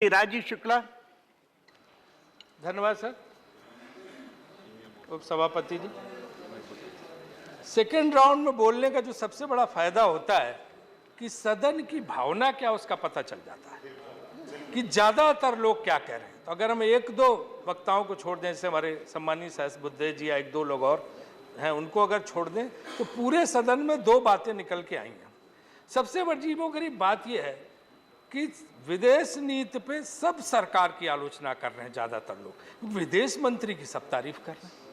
राजीव शुक्ला। धन्यवाद सर। उप सभापति जी, सेकेंड राउंड में बोलने का जो सबसे बड़ा फायदा होता है कि सदन की भावना क्या उसका पता चल जाता है कि ज्यादातर लोग क्या कह रहे हैं। तो अगर हम एक दो वक्ताओं को छोड़ दें, जैसे हमारे सम्मानीय सहस बुद्धे जी या एक दो लोग और हैं, उनको अगर छोड़ दें तो पूरे सदन में दो बातें निकल के आई हैं। सबसे अजीबोगरीब बात यह है कि विदेश नीति पे सब सरकार की आलोचना कर रहे हैं ज्यादातर लोग, विदेश मंत्री की सब तारीफ कर रहे हैं।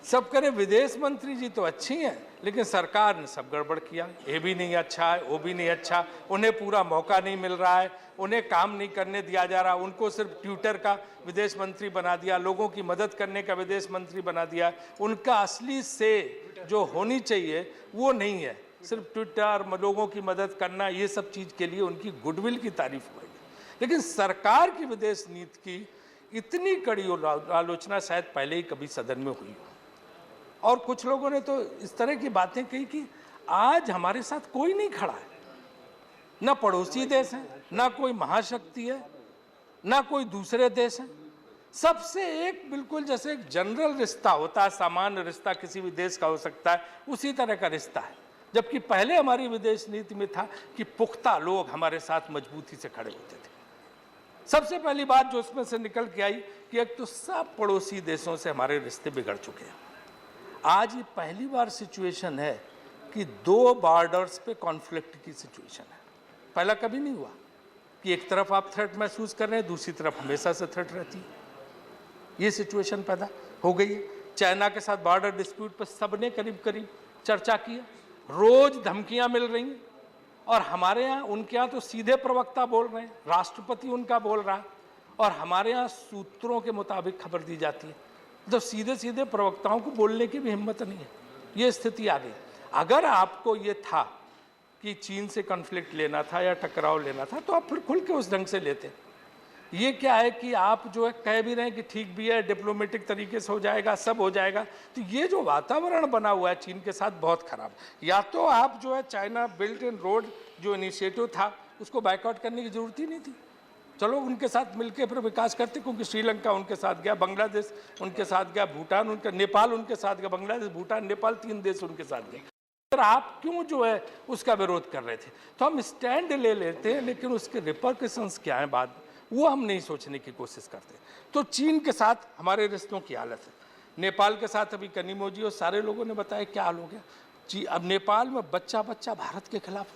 सब करें विदेश मंत्री जी तो अच्छी हैं, लेकिन सरकार ने सब गड़बड़ किया। ये भी नहीं अच्छा है, वो भी नहीं अच्छा, उन्हें पूरा मौका नहीं मिल रहा है, उन्हें काम नहीं करने दिया जा रहा, उनको सिर्फ ट्विटर का विदेश मंत्री बना दिया, लोगों की मदद करने का विदेश मंत्री बना दिया। उनका असली से जो होनी चाहिए वो नहीं है, सिर्फ ट्विटर, लोगों की मदद करना, ये सब चीज़ के लिए उनकी गुडविल की तारीफ हो रही है। लेकिन सरकार की विदेश नीति की इतनी कड़ी आलोचना शायद पहले ही कभी सदन में हुई हो। और कुछ लोगों ने तो इस तरह की बातें कही कि आज हमारे साथ कोई नहीं खड़ा है, ना पड़ोसी देश है, ना कोई महाशक्ति है, ना कोई दूसरे देश है। सबसे एक बिल्कुल जैसे एक जनरल रिश्ता होता है, सामान्य रिश्ता किसी भी देश का हो सकता है, उसी तरह का रिश्ता है। जबकि पहले हमारी विदेश नीति में था कि पुख्ता लोग हमारे साथ मजबूती से खड़े होते थे। सबसे पहली बात जो उसमें से निकल के आई कि एक तो सब पड़ोसी देशों से हमारे रिश्ते बिगड़ चुके हैं। आज ये पहली बार सिचुएशन है कि दो बॉर्डर्स पे कॉन्फ्लिक्ट की सिचुएशन है। पहला कभी नहीं हुआ कि एक तरफ आप थ्रेट महसूस कर रहे हैं, दूसरी तरफ हमेशा से थ्रेट रहती है। ये सिचुएशन पैदा हो गई है। चाइना के साथ बॉर्डर डिस्प्यूट पर सबने करीब करीब चर्चा की है, रोज धमकियां मिल रही हैं, और हमारे यहाँ उनके यहाँ तो सीधे प्रवक्ता बोल रहे हैं, राष्ट्रपति उनका बोल रहा है, और हमारे यहाँ सूत्रों के मुताबिक खबर दी जाती है। तो सीधे सीधे प्रवक्ताओं को बोलने की भी हिम्मत नहीं है। ये स्थिति आ गई। अगर आपको ये था कि चीन से कॉन्फ्लिक्ट लेना था या टकराव लेना था तो आप फिर खुल के उस ढंग से लेते। ये क्या है कि आप जो है कह भी रहे हैं कि ठीक भी है, डिप्लोमेटिक तरीके से हो जाएगा, सब हो जाएगा। तो ये जो वातावरण बना हुआ है चीन के साथ बहुत खराब। या तो आप जो है चाइना बेल्ट एंड रोड जो इनिशिएटिव था उसको बायकॉट करने की जरूरत ही नहीं थी। चलो उनके साथ मिलकर फिर विकास करते, क्योंकि श्रीलंका उनके साथ गया, बांग्लादेश उनके साथ गया, भूटान उनका, नेपाल उनके साथ गया, बांग्लादेश, भूटान, नेपाल, 3 देश उनके साथ गए। तो आप क्यों जो है उसका विरोध कर रहे थे? तो हम स्टैंड ले लेते हैं, लेकिन उसके रिपरकशंस क्या हैं बाद वो हम नहीं सोचने की कोशिश करते। तो चीन के साथ हमारे रिश्तों की हालत है। नेपाल के साथ अभी कनिमोजी और सारे लोगों ने बताया क्या हाल हो गया। अब नेपाल में बच्चा बच्चा भारत के खिलाफ,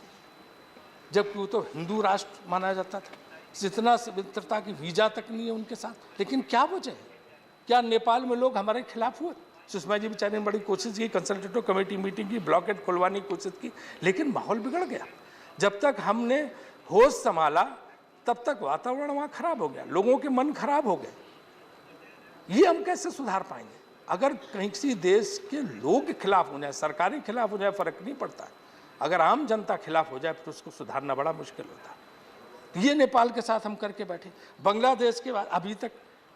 जबकि वो तो हिंदू राष्ट्र माना जाता था, जितना मित्रता की वीजा तक नहीं है उनके साथ। लेकिन क्या वजह है? क्या नेपाल में लोग हमारे खिलाफ हुए? सुषमा जी बेचारे ने बड़ी कोशिश की, कंसल्टेटिव कमेटी मीटिंग की, ब्लॉकेट खुलवाने की कोशिश की, लेकिन माहौल बिगड़ गया। जब तक हमने होश संभाला तब तक वातावरण वहाँ खराब हो गया, लोगों के मन खराब हो गए। ये हम कैसे सुधार पाएंगे? अगर कहीं किसी देश के लोग के खिलाफ हो जाए, सरकारी खिलाफ हो जाए, फर्क नहीं पड़ता है। अगर आम जनता खिलाफ हो जाए तो उसको सुधारना बड़ा मुश्किल होता है। ये नेपाल के साथ हम करके बैठे। बांग्लादेश के बाद अभी तक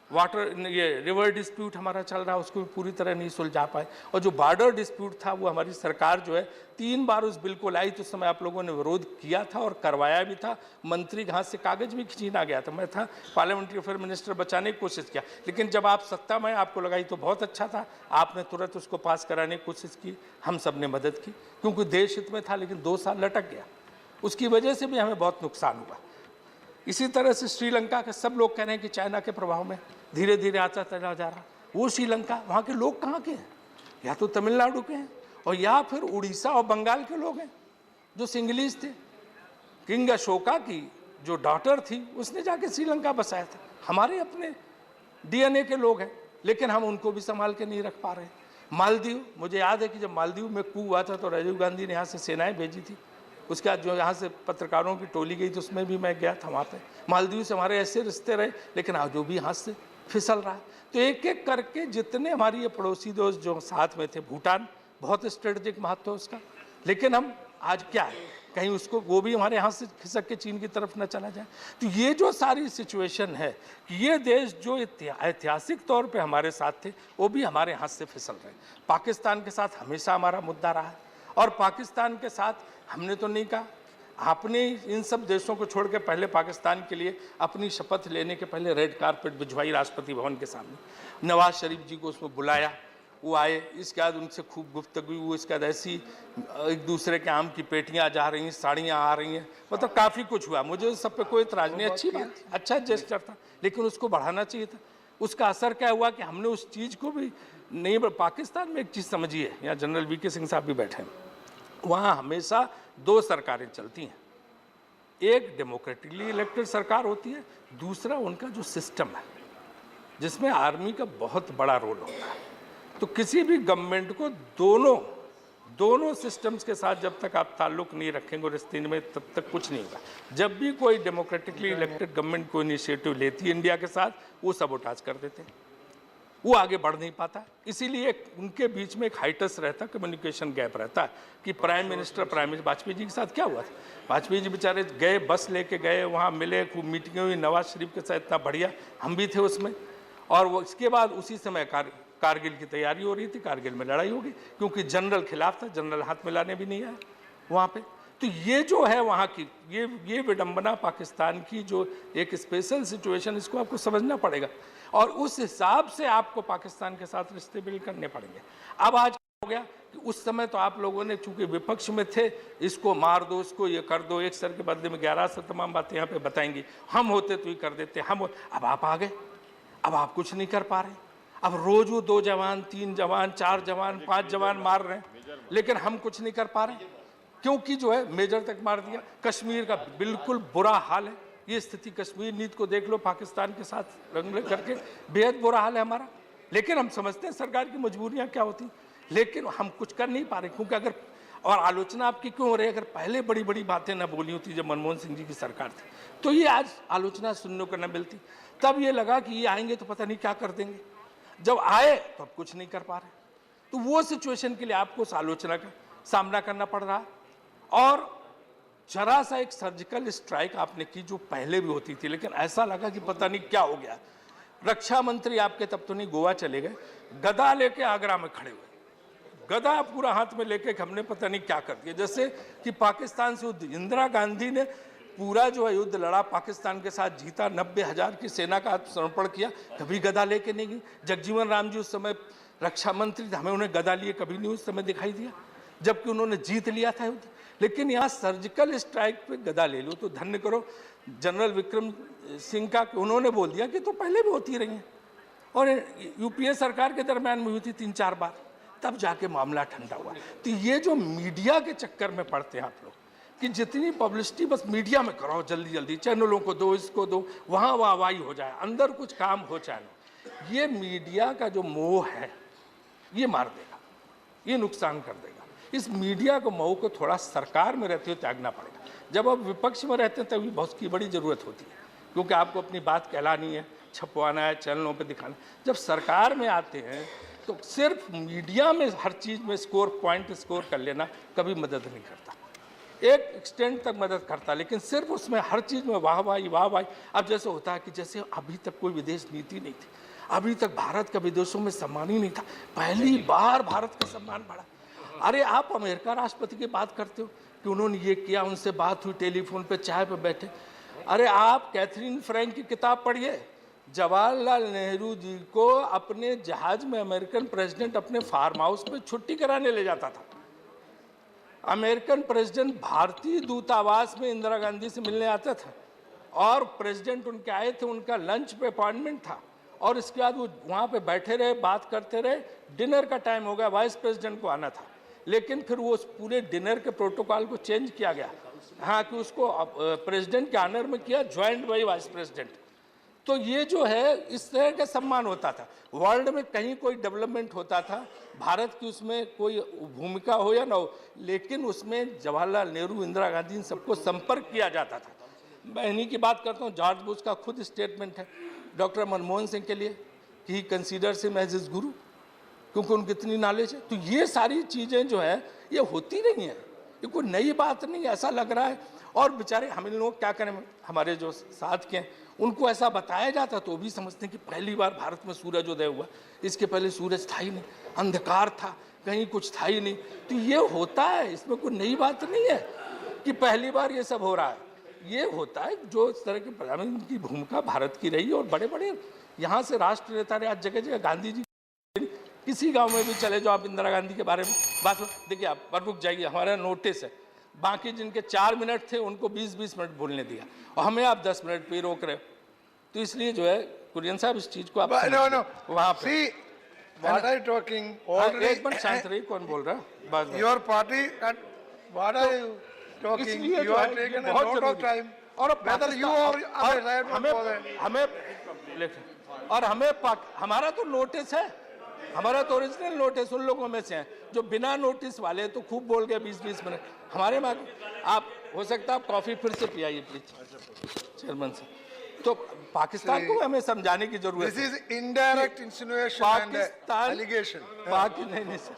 वाटर ये रिवर डिस्प्यूट हमारा चल रहा है, उसको भी पूरी तरह नहीं सुलझा पाए। और जो बॉर्डर डिस्प्यूट था वो हमारी सरकार जो है 3 बार उस बिल को लाई, तो उस समय आप लोगों ने विरोध किया था और करवाया भी था। मंत्री के हाथ से कागज भी खींचा गया था, मैं था पार्लियामेंट्री अफेयर मिनिस्टर, बचाने की कोशिश किया। लेकिन जब आप सत्ता में आपको लगाई तो बहुत अच्छा था, आपने तुरंत उसको पास कराने की कोशिश की, हम सब ने मदद की, क्योंकि देश हित में था। लेकिन 2 साल लटक गया, उसकी वजह से भी हमें बहुत नुकसान हुआ। इसी तरह से श्रीलंका के सब लोग कह रहे हैं कि चाइना के प्रभाव में धीरे धीरे आता चला जा रहा। वो श्रीलंका, वहाँ के लोग कहाँ के हैं? या तो तमिलनाडु के हैं और या फिर उड़ीसा और बंगाल के लोग हैं जो सिंगलीज थे। किंग अशोका की जो डॉटर थी उसने जाके श्रीलंका बसाया था। हमारे अपने DNA के लोग हैं, लेकिन हम उनको भी संभाल के नहीं रख पा रहे। मालदीव, मुझे याद है कि जब मालदीव में कू हुआ था तो राजीव गांधी ने यहाँ से सेनाएं भेजी थी। उसके बाद जो यहाँ से पत्रकारों की टोली गई तो उसमें भी मैं गया था। वहाँ पे मालदीव से हमारे ऐसे रिश्ते रहे, लेकिन आज जो भी हाथ से फिसल रहा है। तो एक एक करके जितने हमारी ये पड़ोसी दोस्त जो साथ में थे, भूटान बहुत स्ट्रेटेजिक महत्व है उसका, लेकिन हम आज क्या है, कहीं उसको वो भी हमारे यहाँ से खिसक के चीन की तरफ न चला जाए। तो ये जो सारी सिचुएशन है कि ये देश जो ऐतिहासिक तौर पे हमारे साथ थे वो भी हमारे हाथ से फिसल रहे हैं। पाकिस्तान के साथ हमेशा हमारा मुद्दा रहा है, और पाकिस्तान के साथ हमने तो नहीं कहा आपने इन सब देशों को छोड़ के पहले पाकिस्तान के लिए अपनी शपथ लेने के पहले रेड कारपेट भिजवाई राष्ट्रपति भवन के सामने, नवाज शरीफ जी को उसमें बुलाया, वो आए, इसके बाद उनसे खूब गुफ्तगू हुई, इसके बाद ऐसी एक दूसरे के आम की पेटियां जा रही हैं, साड़ियां आ रही हैं, मतलब काफ़ी कुछ हुआ। मुझे उस सब पे कोई इतराज नहीं, अच्छी बात, अच्छा जेस्चर था, लेकिन उसको बढ़ाना चाहिए था। उसका असर क्या हुआ कि हमने उस चीज़ को भी नहीं। पाकिस्तान में एक चीज़ समझिए, यहाँ जनरल वीके सिंह साहब भी बैठे हैं, वहाँ हमेशा दो सरकारें चलती हैं, एक डेमोक्रेटिकली इलेक्टेड सरकार होती है, दूसरा उनका जो सिस्टम है जिसमें आर्मी का बहुत बड़ा रोल होता है। तो किसी भी गवर्नमेंट को दोनों सिस्टम्स के साथ जब तक आप ताल्लुक नहीं रखेंगे रिश्ते में, तब तक कुछ नहीं होगा। जब भी कोई डेमोक्रेटिकली इलेक्टेड गवर्नमेंट कोई इनिशिएटिव लेती है इंडिया के साथ, वो सबोटाज कर देते हैं, वो आगे बढ़ नहीं पाता। इसीलिए उनके बीच में एक हाइटस रहता, कम्युनिकेशन गैप रहता है कि प्राइम मिनिस्टर वाजपेयी जी के साथ क्या हुआ था। वाजपेयी जी बेचारे गए, बस लेके गए, वहाँ मिले, खूब मीटिंगें हुई, नवाज शरीफ के साथ इतना बढ़िया, हम भी थे उसमें। और वो इसके बाद उसी समय कारगिल की तैयारी हो रही थी, कारगिल में लड़ाई होगी, क्योंकि जनरल खिलाफ था, जनरल हाथ मिलाने भी नहीं आया वहाँ पे। तो ये जो है वहाँ की ये विडंबना पाकिस्तान की जो एक स्पेशल सिचुएशन, इसको आपको समझना पड़ेगा और उस हिसाब से आपको पाकिस्तान के साथ रिश्ते बिल्ड करने पड़ेंगे। अब आज हो गया कि उस समय तो आप लोगों ने चूंकि विपक्ष में थे, इसको मार दो, इसको ये कर दो, एक सर के बदले में 11 सर तमाम बातें यहाँ पे बताएंगी, हम होते तो ये कर देते, हम। अब आप आ गए, अब आप कुछ नहीं कर पा रहे। अब रोज वो 2 जवान, 3 जवान, 4 जवान, 5 जवान मार रहे हैं, लेकिन हम कुछ नहीं कर पा रहे क्योंकि जो है मेजर तक मार दिया। कश्मीर का बिल्कुल बुरा हाल है, ये स्थिति कश्मीर नीति को देख लो, पाकिस्तान के साथ रंग करके बेहद बुरा हाल है हमारा। लेकिन हम समझते हैं सरकार की मजबूरियां क्या होती, लेकिन हम कुछ कर नहीं पा रहे क्योंकि अगर, और आलोचना आपकी क्यों हो रही है, अगर पहले बड़ी बड़ी बातें ना बोली होती जब मनमोहन सिंह जी की सरकार थी, तो ये आज आलोचना सुनने को न मिलती। तब ये लगा कि ये आएंगे तो पता नहीं क्या कर देंगे, जब आए तो अब कुछ नहीं कर पा रहे। तो वो सिचुएशन के लिए आपको उस आलोचना का सामना करना पड़ रहा है। और जरा सा एक सर्जिकल स्ट्राइक आपने की जो पहले भी होती थी, लेकिन ऐसा लगा कि पता नहीं क्या हो गया। रक्षा मंत्री आपके तब तो नहीं गोवा चले गए, गदा लेके आगरा में खड़े हुए, गदा पूरा हाथ में लेके हमने पता नहीं क्या कर दिया, जैसे कि पाकिस्तान से युद्ध। इंदिरा गांधी ने पूरा जो है युद्ध लड़ा, पाकिस्तान के साथ जीता, 90,000 की सेना का समर्पण किया, कभी गदा लेके नहीं गई। जगजीवन राम जी उस समय रक्षा मंत्री थे, हमें उन्हें गदा लिए कभी नहीं उस समय दिखाई दिया, जबकि उन्होंने जीत लिया था युद्ध। लेकिन यहाँ सर्जिकल स्ट्राइक पे गदा ले लो, तो धन्य करो जनरल विक्रम सिंह का, उन्होंने बोल दिया कि तो पहले भी होती रही हैं और यूपीए सरकार के दरम्यान में हुई थी 3-4 बार, तब जाके मामला ठंडा हुआ। तो ये जो मीडिया के चक्कर में पड़ते हैं आप लोग कि जितनी पब्लिसिटी बस मीडिया में कराओ, जल्दी जल्दी चैनलों को दो, इसको दो, वहाँ वाहवाही हो जाए, अंदर कुछ काम हो चाहे, ये मीडिया का जो मोह है ये मार देगा, ये नुकसान कर देगा। इस मीडिया को मोह को थोड़ा सरकार में रहते हुए त्यागना पड़ेगा। जब आप विपक्ष में रहते हैं तभी बहुत की बड़ी ज़रूरत होती है, क्योंकि आपको अपनी बात कहलानी है, छपवाना है, चैनलों पे दिखाना। जब सरकार में आते हैं तो सिर्फ मीडिया में हर चीज़ में पॉइंट स्कोर कर लेना कभी मदद नहीं करता। एक एक्सटेंट तक मदद करता, लेकिन सिर्फ उसमें हर चीज़ में वाहवाही। अब जैसे होता है कि जैसे अभी तक कोई विदेश नीति नहीं थी, अभी तक भारत का विदेशों में सम्मान ही नहीं था, पहली बार भारत का सम्मान बढ़ा। अरे आप अमेरिका राष्ट्रपति की बात करते हो कि उन्होंने ये किया, उनसे बात हुई, टेलीफोन पे चाय पे बैठे। अरे आप कैथरीन फ्रैंक की किताब पढ़िए, जवाहरलाल नेहरू जी को अपने जहाज में अमेरिकन प्रेसिडेंट अपने फार्म हाउस पे छुट्टी कराने ले जाता था। अमेरिकन प्रेसिडेंट भारतीय दूतावास में इंदिरा गांधी से मिलने आता था और प्रेसिडेंट उनके आए थे, उनका लंच पे अपॉइंटमेंट था और इसके बाद वो वहाँ पे बैठे रहे, बात करते रहे। डिनर का टाइम हो गया, वाइस प्रेसिडेंट को आना था, लेकिन फिर वो उस पूरे डिनर के प्रोटोकॉल को चेंज किया गया, हाँ, कि उसको प्रेसिडेंट के ऑनर में किया, ज्वाइंट बाई वाइस प्रेसिडेंट। तो ये जो है इस तरह का सम्मान होता था। वर्ल्ड में कहीं कोई डेवलपमेंट होता था, भारत की उसमें कोई भूमिका हो या ना हो, लेकिन उसमें जवाहरलाल नेहरू, इंदिरा गांधी, इन सबको संपर्क किया जाता था। मैं इन्हीं की बात करता हूँ। जॉर्ज बुश का खुद स्टेटमेंट है डॉक्टर मनमोहन सिंह के लिए कि ही कंसीडर्स हिम एज हिज गुरु, क्योंकि उनकी इतनी नॉलेज है। तो ये सारी चीज़ें जो है ये होती रही हैं, ये कोई नई बात नहीं, ऐसा लग रहा है। और बेचारे हम इन लोग क्या करें, हमारे जो साथ के हैं उनको ऐसा बताया जाता तो वो भी समझते हैं कि पहली बार भारत में सूरज उदय हुआ, इसके पहले सूरज था ही नहीं, अंधकार था, कहीं कुछ था ही नहीं। तो ये होता है, इसमें कोई नई बात नहीं है। कि पहली बार ये सब हो रहा है। ये होता है जो इस तरह के प्रधानमंत्री की भूमिका भारत की रही और बड़े बड़े यहाँ से राष्ट्र नेता रहे, आज जगह जगह गांधी जी, किसी गांव में भी चले जाओ आप, इंदिरा गांधी के बारे में बात हो, देखिए आप पर रुक जाइए, हमारा नोटिस है, बाकी जिनके 4 मिनट थे उनको 20-20 मिनट बोलने दिया और हमें आप 10 मिनट पे रोक रहे हो। तो इसलिए जो है कुरियन साहब इस चीज को आप वहाँ पे What are you talking? Already, एक मिनट शांत रहिए, कौन बोल रहा है? बस बस। your party and what are you talking? इसलिए You जो are है, taken ये a बहुत lot of जरूरी है। time. और Whether you or others, I don't know that. हमारा तो नोटिस है, हमारा तो ओरिजिनल नोटिस उन लोगों में से है जो बिना नोटिस वाले तो खूब बोल गए 20-20 मिनट हमारे में। आप हो सकता है आप कॉफी फिर से पियाइए प्लीज चेयरमैन से। तो पाकिस्तान को हमें समझाने की जरूरत This है। is indirect insinuation and allegation. नहीं सर,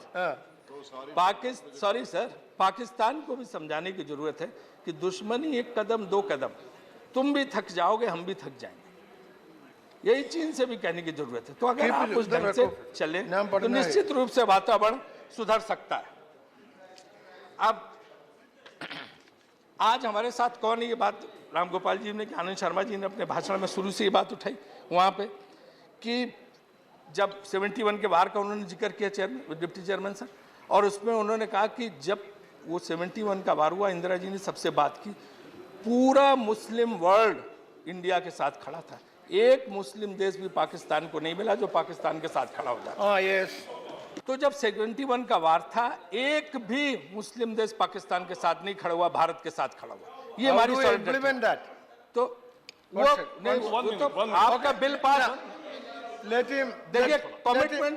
सॉरी सर, पाकिस्तान को भी समझाने की जरूरत है कि दुश्मनी एक कदम 2 कदम, तुम भी थक जाओगे हम भी थक जाएंगे, यही चीन से भी कहने की जरूरत है। तो अगर आप उस ढंग से चले तो निश्चित रूप से वातावरण सुधर सकता है। अब आज हमारे साथ कौन है, ये बात राम गोपाल जी ने, आनंद शर्मा जी ने अपने भाषण में शुरू से ये बात उठाई वहाँ पे कि जब 71 के वार का उन्होंने जिक्र किया चेयरमैन, डिप्टी चेयरमैन सर, और उसमें उन्होंने कहा कि जब वो 71 का वार हुआ, इंदिरा जी ने सबसे बात की, पूरा मुस्लिम वर्ल्ड इंडिया के साथ खड़ा था, एक मुस्लिम देश भी पाकिस्तान को नहीं मिला जो पाकिस्तान के साथ खड़ा हो जाता। Yes. तो जब 71 का वार था, एक भी मुस्लिम देश पाकिस्तान के साथ नहीं खड़ा हुआ, भारत के साथ खड़ा हुआ। ये हमारी implement that? तो वो नहीं, तो आपका बिल पास, Let him. देखिए commitment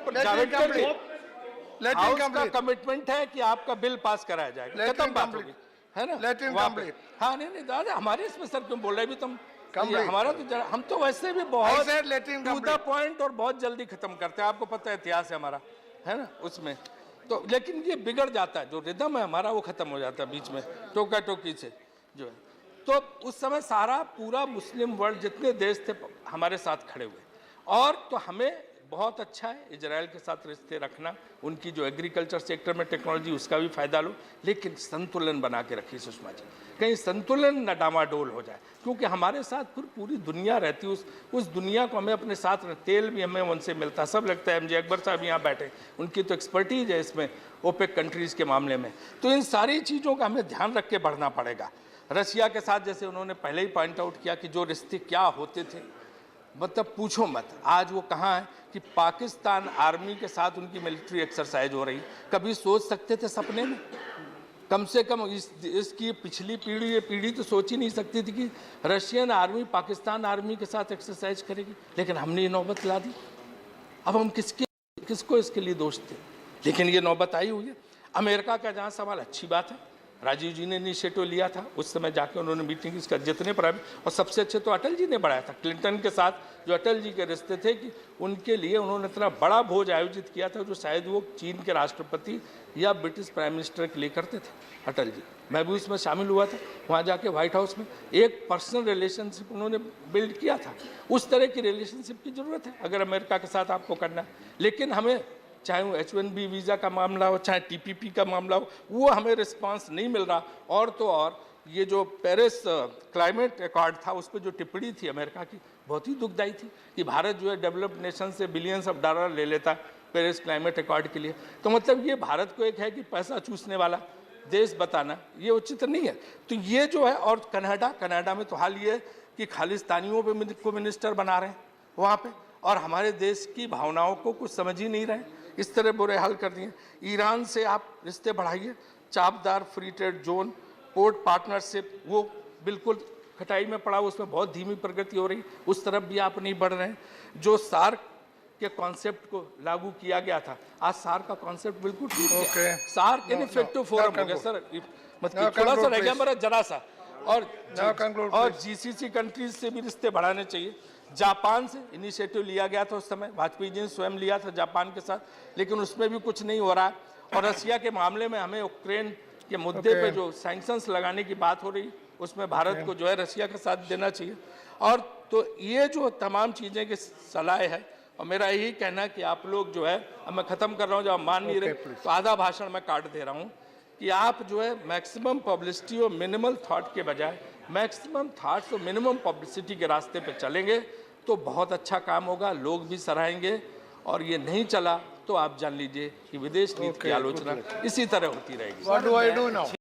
Let him complete. Commitment है कि आपका बिल पास कराया जाएगा, खत्म बात होगी, है ना? Let him complete. हाँ नहीं दादा, हमारे इसमें सर क्यों बोल रहे भी तुम? Complete. हमारा तो हम तो वैसे भी I बहुत said let him to the complete. Point और बहुत जल्दी खत्म करते हैं, आपको पता है इतिहास है हमारा, है ना उसमें। तो लेकिन ये बिगड़ जाता है, जो रिदम है हमारा वो खत्म हो जाता है बीच में टोका टोकी से जो है। तो उस समय सारा पूरा मुस्लिम वर्ल्ड जितने देश थे हमारे साथ खड़े हुए, और तो हमें बहुत अच्छा है इजराइल के साथ रिश्ते रखना, उनकी जो एग्रीकल्चर सेक्टर में टेक्नोलॉजी उसका भी फायदा लो, लेकिन संतुलन बना के रखिए सुषमा जी, कहीं संतुलन न डामाडोल हो जाए, क्योंकि हमारे साथ फिर पूरी दुनिया रहती है, उस दुनिया को हमें अपने साथ, तेल भी हमें उनसे मिलता, सब लगता है। एमजे अकबर साहब यहाँ बैठे, उनकी तो एक्सपर्टीज है इसमें ओपेक कंट्रीज़ के मामले में। तो इन सारी चीज़ों का हमें ध्यान रख के बढ़ना पड़ेगा। रशिया के साथ जैसे उन्होंने पहले ही पॉइंट आउट किया कि जो रिश्ते क्या होते थे, मतलब पूछो मत, आज वो कहाँ है कि पाकिस्तान आर्मी के साथ उनकी मिलिट्री एक्सरसाइज हो रही। कभी सोच सकते थे सपने में? कम से कम इसकी पिछली पीढ़ी, ये पीढ़ी तो सोच ही नहीं सकती थी कि रशियन आर्मी पाकिस्तान आर्मी के साथ एक्सरसाइज करेगी, लेकिन हमने ये नौबत ला दी। अब हम किसको इसके लिए दोष थे, लेकिन ये नौबत आई हुई है। अमेरिका का जहाँ सवाल, अच्छी बात है, राजीव जी ने इनिशिएटिव लिया था, उस समय जाके उन्होंने मीटिंग इसका जितने प्राइवेट, और सबसे अच्छे तो अटल जी ने बढ़ाया था, क्लिंटन के साथ जो अटल जी के रिश्ते थे कि उनके लिए उन्होंने इतना बड़ा भोज आयोजित किया था जो शायद वो चीन के राष्ट्रपति या ब्रिटिश प्राइम मिनिस्टर के लिए करते थे अटल जी। मैं भी उसमें शामिल हुआ था, वहाँ जाके व्हाइट हाउस में एक पर्सनल रिलेशनशिप उन्होंने बिल्ड किया था। उस तरह की रिलेशनशिप की ज़रूरत है अगर अमेरिका के साथ आपको करना है, लेकिन हमें चाहे वो H1B वीज़ा का मामला हो, चाहे TPP का मामला हो, वो हमें रिस्पांस नहीं मिल रहा। और तो और ये जो पेरिस क्लाइमेट अकॉर्ड था, उस पर जो टिप्पणी थी अमेरिका की, बहुत ही दुखदायी थी कि भारत जो है डेवलप्ड नेशन से बिलियंस ऑफ डॉलर ले लेता है पेरिस क्लाइमेट अकॉर्ड के लिए। तो मतलब ये भारत को एक है कि पैसा चूसने वाला देश बताना, ये उचित नहीं है। तो ये जो है, और कनाडा में तो हाल ये है कि खालिस्तानियों पे को मिनिस्टर बना रहे हैं वहाँ पे, और हमारे देश की भावनाओं को कुछ समझ ही नहीं रहे, इस तरह बुरे हाल कर दिए। ईरान से आप रिश्ते बढ़ाइए, Chabahar free trade zone, port partnership, वो बिल्कुल खटाई में पड़ा, उसमें बहुत धीमी प्रगति हो रही, उस तरफ भी आप नहीं बढ़ रहे हैं। जो सार्क के कॉन्सेप्ट को लागू किया गया था, आज सार्क का कॉन्सेप्ट बिल्कुल ठीक है। सार्क इनइफेक्टिव फोरम हो गया सर, मतलब थोड़ा सा रह गया मेरा जरा सा। और जीसीसी कंट्रीज से भी रिश्ते बढ़ाने चाहिए। जापान से इनिशिएटिव लिया गया था, उस समय वाजपेयी जी ने स्वयं लिया था जापान के साथ, लेकिन उसमें भी कुछ नहीं हो रहा है। और रशिया के मामले में हमें यूक्रेन के मुद्दे पे जो सैंक्शंस लगाने की बात हो रही, उसमें भारत को जो है रशिया का साथ देना चाहिए। और तो ये जो तमाम चीज़ें की सलाह है, और मेरा यही कहना है कि आप लोग जो है, अब मैं ख़त्म कर रहा हूँ, जब आप मान नहीं रहे तो आधा भाषण मैं काट दे रहा हूँ, कि आप जो है मैक्सिमम पब्लिसिटी और मिनिमल थॉट के बजाय मैक्सिमम थॉट्स और मिनिमम पब्लिसिटी के रास्ते पे चलेंगे तो बहुत अच्छा काम होगा, लोग भी सराहेंगे। और ये नहीं चला तो आप जान लीजिए कि विदेश नीति की आलोचना इसी तरह होती रहेगी। What do I do now?